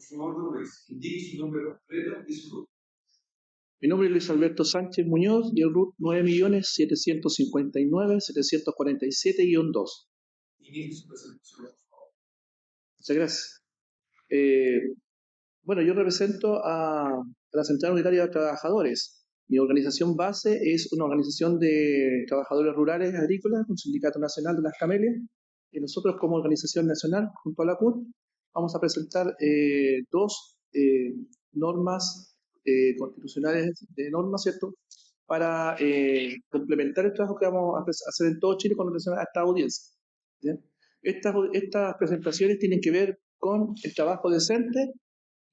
favor, don Luis, indique su nombre completo y su RUT. Mi nombre es Luis Alberto Sánchez Muñoz y el RUT 9.759.747-2. Inicie su presentación, por favor. Muchas gracias. Bueno, yo represento a la Central Unitaria de Trabajadores. Mi organización base es una organización de trabajadores rurales agrícolas, un sindicato nacional de las Camelias, y nosotros como organización nacional, junto a la CUT, vamos a presentar dos normas constitucionales de normas, ¿cierto?, para complementar el trabajo que vamos a hacer en todo Chile con relación a esta audiencia. ¿Ya? Estas presentaciones tienen que ver con el trabajo decente.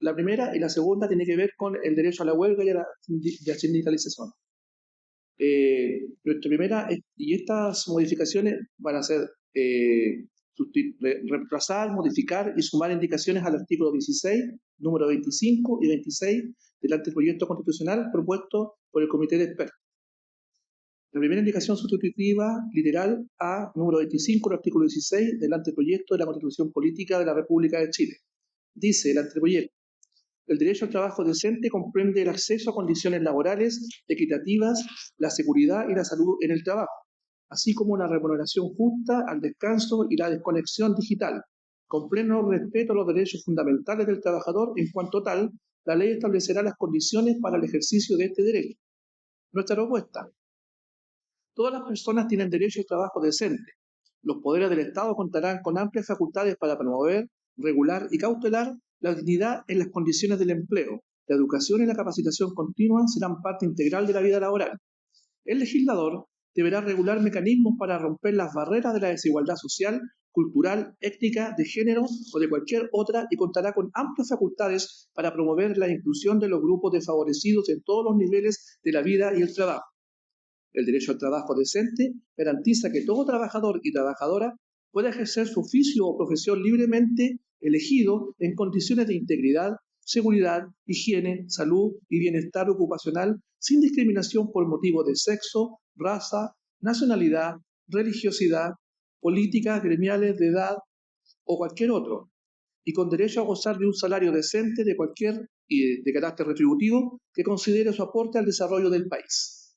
La primera y la segunda tiene que ver con el derecho a la huelga y a la sindicalización. Nuestra primera, y estas modificaciones van a ser reemplazar, modificar y sumar indicaciones al artículo 16, número 25 y 26 del anteproyecto constitucional propuesto por el Comité de Expertos. La primera indicación sustitutiva, literal, a número 25 del artículo 16 del anteproyecto de la Constitución Política de la República de Chile. Dice el anteproyecto: el derecho al trabajo decente comprende el acceso a condiciones laborales equitativas, la seguridad y la salud en el trabajo, así como la remuneración justa, al descanso y la desconexión digital. Con pleno respeto a los derechos fundamentales del trabajador, en cuanto tal, la ley establecerá las condiciones para el ejercicio de este derecho. Nuestra propuesta: todas las personas tienen derecho al trabajo decente. Los poderes del Estado contarán con amplias facultades para promover, regular y cautelar la dignidad en las condiciones del empleo. La educación y la capacitación continua serán parte integral de la vida laboral. El legislador deberá regular mecanismos para romper las barreras de la desigualdad social, cultural, étnica, de género o de cualquier otra, y contará con amplias facultades para promover la inclusión de los grupos desfavorecidos en todos los niveles de la vida y el trabajo. El derecho al trabajo decente garantiza que todo trabajador y trabajadora pueda ejercer su oficio o profesión libremente elegido en condiciones de integridad, seguridad, higiene, salud y bienestar ocupacional, sin discriminación por motivo de sexo, raza, nacionalidad, religiosidad, políticas, gremiales, de edad o cualquier otro, y con derecho a gozar de un salario decente de cualquier y de carácter retributivo que considere su aporte al desarrollo del país.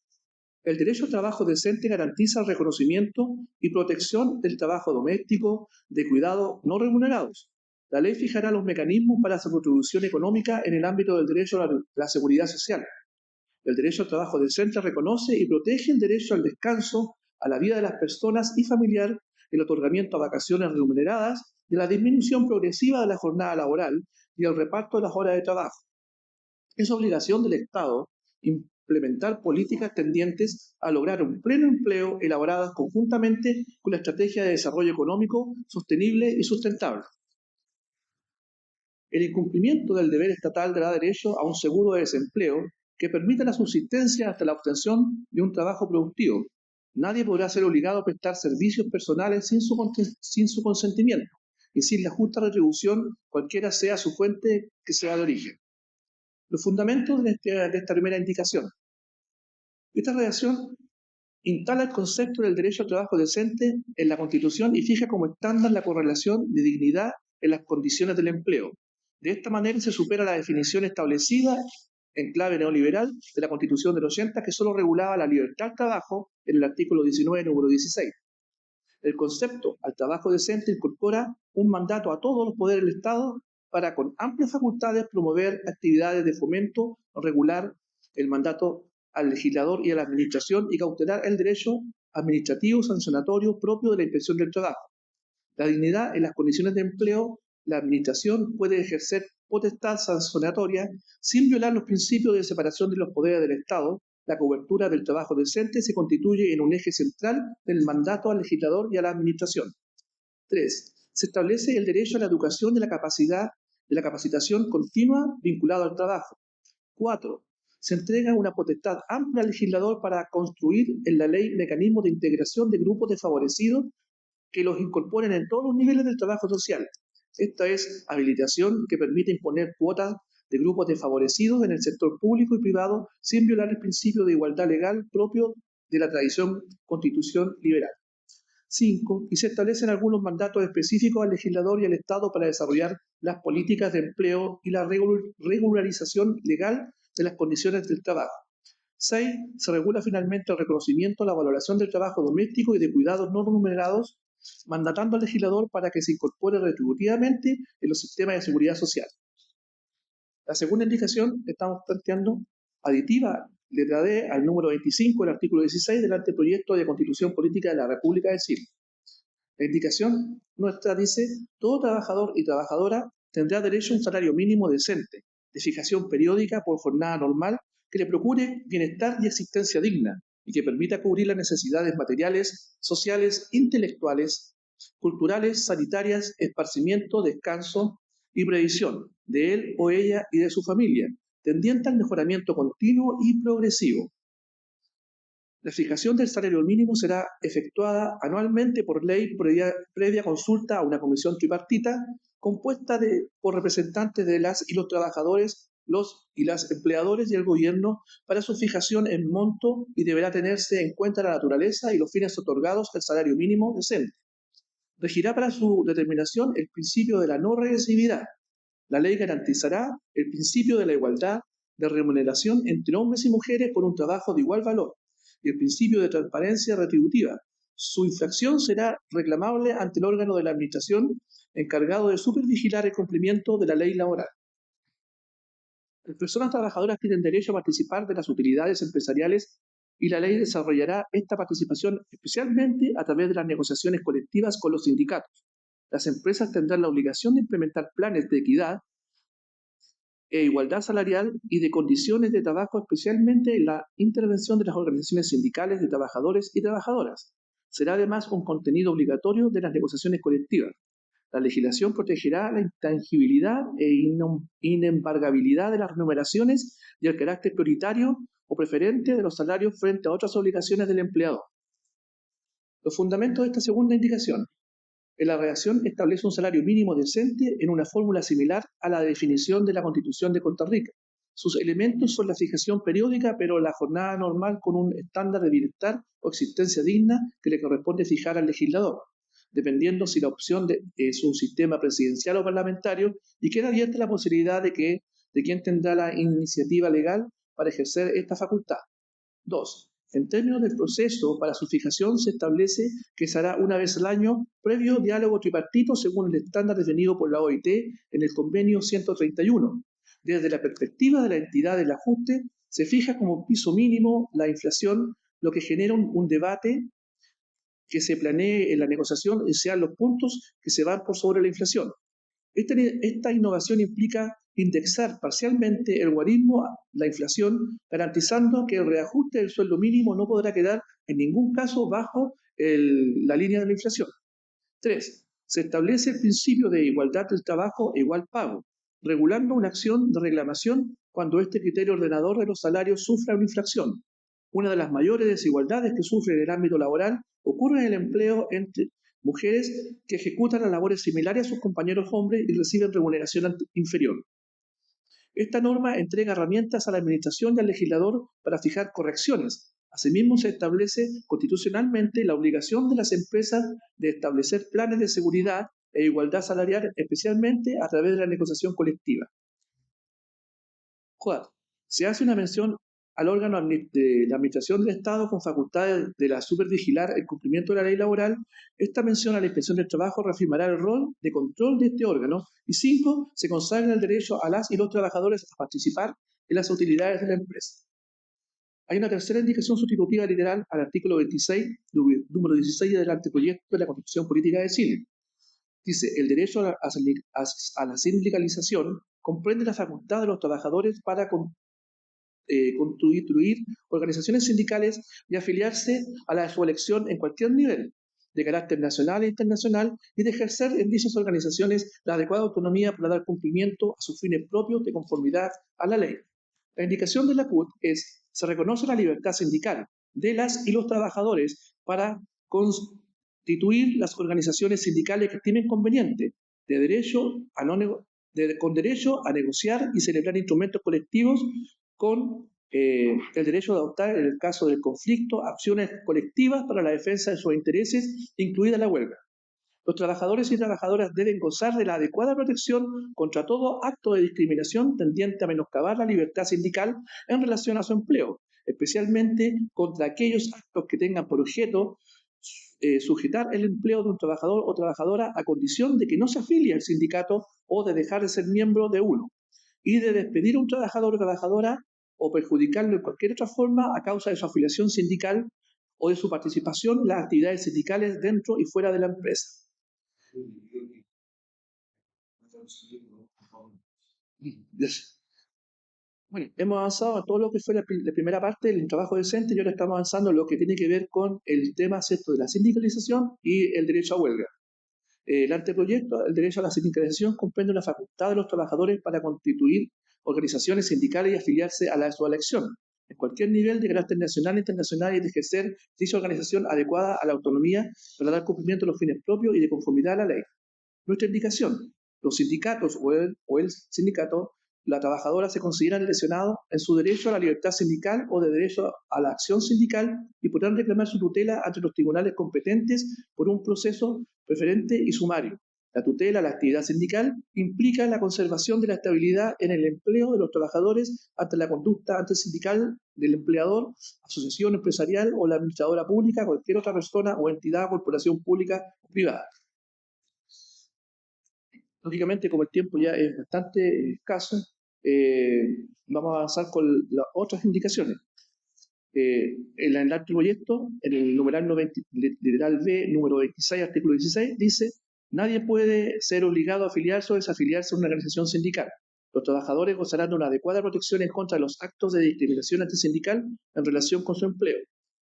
El derecho al trabajo decente garantiza el reconocimiento y protección del trabajo doméstico, de cuidado no remunerados. La ley fijará los mecanismos para su contribución económica en el ámbito del derecho a la seguridad social. El derecho al trabajo decente reconoce y protege el derecho al descanso, a la vida de las personas y familiar, el otorgamiento a vacaciones remuneradas y la disminución progresiva de la jornada laboral y el reparto de las horas de trabajo. Es obligación del Estado implementar políticas tendientes a lograr un pleno empleo elaboradas conjuntamente con la estrategia de desarrollo económico sostenible y sustentable. El incumplimiento del deber estatal dará derecho a un seguro de desempleo que permita la subsistencia hasta la obtención de un trabajo productivo. Nadie podrá ser obligado a prestar servicios personales sin su consentimiento y sin la justa retribución, cualquiera sea su fuente que sea de origen. Los fundamentos de esta primera indicación. Esta redacción instala el concepto del derecho al trabajo decente en la Constitución y fija como estándar la correlación de dignidad en las condiciones del empleo. De esta manera se supera la definición establecida en clave neoliberal de la Constitución del 80, que solo regulaba la libertad al trabajo en el artículo 19, número 16. El concepto al trabajo decente incorpora un mandato a todos los poderes del Estado para, con amplias facultades, promover actividades de fomento, regular el mandato al legislador y a la administración y cautelar el derecho administrativo sancionatorio propio de la Inspección del Trabajo. La dignidad en las condiciones de empleo. La administración puede ejercer potestad sancionatoria sin violar los principios de separación de los poderes del Estado. La cobertura del trabajo decente se constituye en un eje central del mandato al legislador y a la administración. 3. Se establece el derecho a la educación y la capacitación continua vinculado al trabajo. 4. Se entrega una potestad amplia al legislador para construir en la ley mecanismos de integración de grupos desfavorecidos que los incorporen en todos los niveles del trabajo social. Esta es habilitación que permite imponer cuotas de grupos desfavorecidos en el sector público y privado sin violar el principio de igualdad legal propio de la tradición constitución liberal. 5. Y se establecen algunos mandatos específicos al legislador y al Estado para desarrollar las políticas de empleo y la regularización legal de las condiciones del trabajo. 6. Se regula finalmente el reconocimiento, la valoración del trabajo doméstico y de cuidados no remunerados, mandatando al legislador para que se incorpore retributivamente en los sistemas de seguridad social. La segunda indicación estamos planteando aditiva, letra D, al número 25 del artículo 16 del anteproyecto de Constitución Política de la República de Chile. La indicación nuestra dice: todo trabajador y trabajadora tendrá derecho a un salario mínimo decente, de fijación periódica por jornada normal, que le procure bienestar y existencia digna, y que permita cubrir las necesidades materiales, sociales, intelectuales, culturales, sanitarias, esparcimiento, descanso y previsión de él o ella y de su familia, tendiente al mejoramiento continuo y progresivo. La fijación del salario mínimo será efectuada anualmente por ley previa consulta a una comisión tripartita compuesta por representantes de las y los trabajadores, los y las empleadores y el gobierno para su fijación en monto, y deberá tenerse en cuenta la naturaleza y los fines otorgados al salario mínimo decente. Regirá para su determinación el principio de la no regresividad. La ley garantizará el principio de la igualdad de remuneración entre hombres y mujeres por un trabajo de igual valor, y el principio de transparencia retributiva. Su infracción será reclamable ante el órgano de la Administración encargado de supervigilar el cumplimiento de la ley laboral. Las personas trabajadoras tienen derecho a participar de las utilidades empresariales, y la ley desarrollará esta participación especialmente a través de las negociaciones colectivas con los sindicatos. Las empresas tendrán la obligación de implementar planes de equidad e igualdad salarial y de condiciones de trabajo, especialmente en la intervención de las organizaciones sindicales de trabajadores y trabajadoras. Será además un contenido obligatorio de las negociaciones colectivas. La legislación protegerá la intangibilidad e inembargabilidad de las remuneraciones y el carácter prioritario o preferente de los salarios frente a otras obligaciones del empleador. Los fundamentos de esta segunda indicación. En la redacción establece un salario mínimo decente en una fórmula similar a la definición de la Constitución de Costa Rica. Sus elementos son la fijación periódica, pero la jornada normal con un estándar de bienestar o existencia digna que le corresponde fijar al legislador, dependiendo si la opción es un sistema presidencial o parlamentario, y queda abierta la posibilidad de quien tendrá la iniciativa legal para ejercer esta facultad. 2. En términos del proceso para su fijación, se establece que se hará una vez al año, previo diálogo tripartito según el estándar definido por la OIT en el convenio 131. Desde la perspectiva de la entidad del ajuste, se fija como piso mínimo la inflación, lo que genera un debate que se planee en la negociación y sean los puntos que se van por sobre la inflación. Esta innovación implica indexar parcialmente el guarismo a la inflación, garantizando que el reajuste del sueldo mínimo no podrá quedar en ningún caso bajo la línea de la inflación. 3. Se establece el principio de igualdad del trabajo e igual pago, regulando una acción de reclamación cuando este criterio ordenador de los salarios sufra una infracción. Una de las mayores desigualdades que sufre en el ámbito laboral ocurre en el empleo entre mujeres que ejecutan las labores similares a sus compañeros hombres y reciben remuneración inferior. Esta norma entrega herramientas a la Administración y al legislador para fijar correcciones. Asimismo, se establece constitucionalmente la obligación de las empresas de establecer planes de seguridad e igualdad salarial, especialmente a través de la negociación colectiva. 4. Se hace una mención al órgano de la Administración del Estado con facultades de la supervigilar el cumplimiento de la ley laboral. Esta mención a la Inspección del Trabajo reafirmará el rol de control de este órgano. Y 5. Se consagra el derecho a las y los trabajadores a participar en las utilidades de la empresa. Hay una tercera indicación sustitutiva literal al artículo 26, número 16 del anteproyecto de la Constitución Política de Chile. Dice: el derecho a la sindicalización comprende la facultad de los trabajadores para constituir organizaciones sindicales y afiliarse a su elección en cualquier nivel, de carácter nacional e internacional, y de ejercer en dichas organizaciones la adecuada autonomía para dar cumplimiento a sus fines propios de conformidad a la ley. La indicación de la CUT es: se reconoce la libertad sindical de las y los trabajadores para constituir las organizaciones sindicales que estimen conveniente, con derecho a negociar y celebrar instrumentos colectivos, con el derecho de adoptar, en el caso del conflicto, acciones colectivas para la defensa de sus intereses, incluida la huelga. Los trabajadores y trabajadoras deben gozar de la adecuada protección contra todo acto de discriminación tendiente a menoscabar la libertad sindical en relación a su empleo, especialmente contra aquellos actos que tengan por objeto sujetar el empleo de un trabajador o trabajadora a condición de que no se afilie al sindicato o de dejar de ser miembro de uno, y de despedir a un trabajador o trabajadora o perjudicarlo en cualquier otra forma a causa de su afiliación sindical o de su participación en las actividades sindicales dentro y fuera de la empresa. Bueno, hemos avanzado a todo lo que fue la primera parte del trabajo decente y ahora estamos avanzando en lo que tiene que ver con el tema, ¿cierto?, de la sindicalización y el derecho a huelga. El anteproyecto, el derecho a la sindicalización, comprende una facultad de los trabajadores para constituir organizaciones sindicales y afiliarse a su elección, en cualquier nivel de carácter nacional e internacional, y de ejercer dicha organización adecuada a la autonomía para dar cumplimiento a los fines propios y de conformidad a la ley. Nuestra indicación: los sindicatos o el sindicato, la trabajadora, se consideran lesionados en su derecho a la libertad sindical o de derecho a la acción sindical y podrán reclamar su tutela ante los tribunales competentes por un proceso preferente y sumario. La tutela a la actividad sindical implica la conservación de la estabilidad en el empleo de los trabajadores ante la conducta antisindical del empleador, asociación empresarial o la administradora pública, cualquier otra persona o entidad, corporación pública o privada. Lógicamente, como el tiempo ya es bastante escaso, vamos a avanzar con las otras indicaciones. En el anteproyecto, en el numeral 90, literal B, número 26, artículo 16, dice: nadie puede ser obligado a afiliarse o desafiliarse a una organización sindical. Los trabajadores gozarán de una adecuada protección en contra de los actos de discriminación antisindical en relación con su empleo.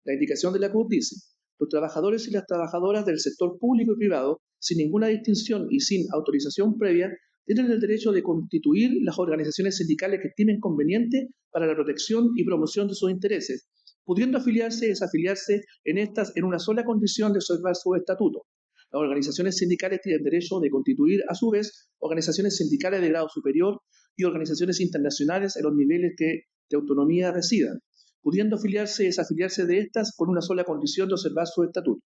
La indicación de la CUT dice: los trabajadores y las trabajadoras del sector público y privado, sin ninguna distinción y sin autorización previa, tienen el derecho de constituir las organizaciones sindicales que estimen conveniente para la protección y promoción de sus intereses, pudiendo afiliarse y desafiliarse en estas en una sola condición de observar su estatuto. Las organizaciones sindicales tienen derecho de constituir, a su vez, organizaciones sindicales de grado superior y organizaciones internacionales en los niveles que de autonomía residan, pudiendo afiliarse y desafiliarse de estas con una sola condición de observar su estatuto.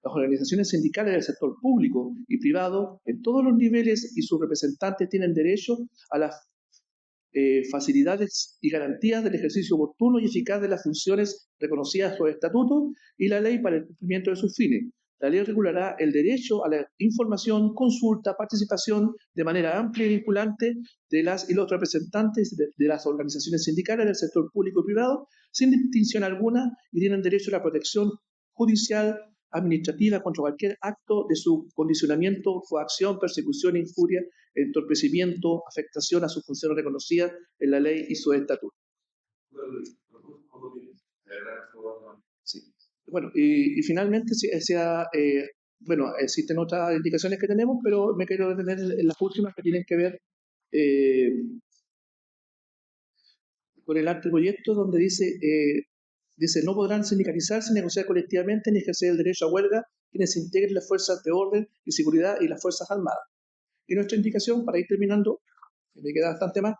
Las organizaciones sindicales del sector público y privado, en todos los niveles, y sus representantes tienen derecho a las facilidades y garantías del ejercicio oportuno y eficaz de las funciones reconocidas por el estatuto y la ley para el cumplimiento de sus fines. La ley regulará el derecho a la información, consulta, participación de manera amplia y vinculante de las y los representantes de las organizaciones sindicales del sector público y privado, sin distinción alguna, y tienen derecho a la protección judicial, administrativa contra cualquier acto de su condicionamiento, coacción, persecución, injuria, entorpecimiento, afectación a sus funciones reconocidas en la ley y su estatuto. Sí. Bueno, y finalmente, bueno, existen otras indicaciones que tenemos, pero me quiero detener en las últimas, que tienen que ver con el anteproyecto, donde dice: no podrán sindicalizarse, negociar colectivamente ni ejercer el derecho a huelga quienes integren las fuerzas de orden y seguridad y las fuerzas armadas. Y nuestra indicación, para ir terminando, que me queda bastante más: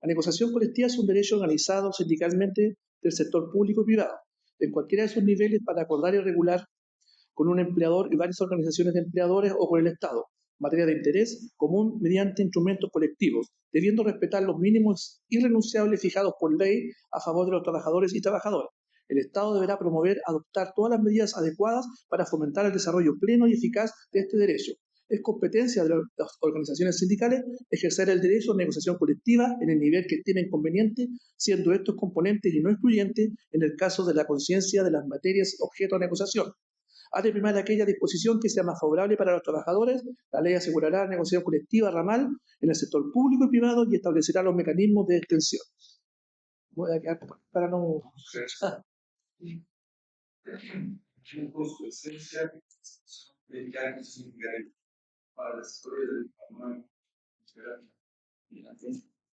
la negociación colectiva es un derecho organizado sindicalmente del sector público y privado, en cualquiera de sus niveles, para acordar y regular con un empleador y varias organizaciones de empleadores o con el Estado materia de interés común mediante instrumentos colectivos, debiendo respetar los mínimos irrenunciables fijados por ley a favor de los trabajadores y trabajadoras. El Estado deberá adoptar todas las medidas adecuadas para fomentar el desarrollo pleno y eficaz de este derecho. Es competencia de las organizaciones sindicales ejercer el derecho a negociación colectiva en el nivel que estimen conveniente, siendo estos componentes y no excluyentes en el caso de la conciencia de las materias objeto de negociación. Ha de primar aquella disposición que sea más favorable para los trabajadores. La ley asegurará la negociación colectiva ramal en el sector público y privado y establecerá los mecanismos de extensión. Voy a quedar para no... Un costo esencial para la historia del patrimonio.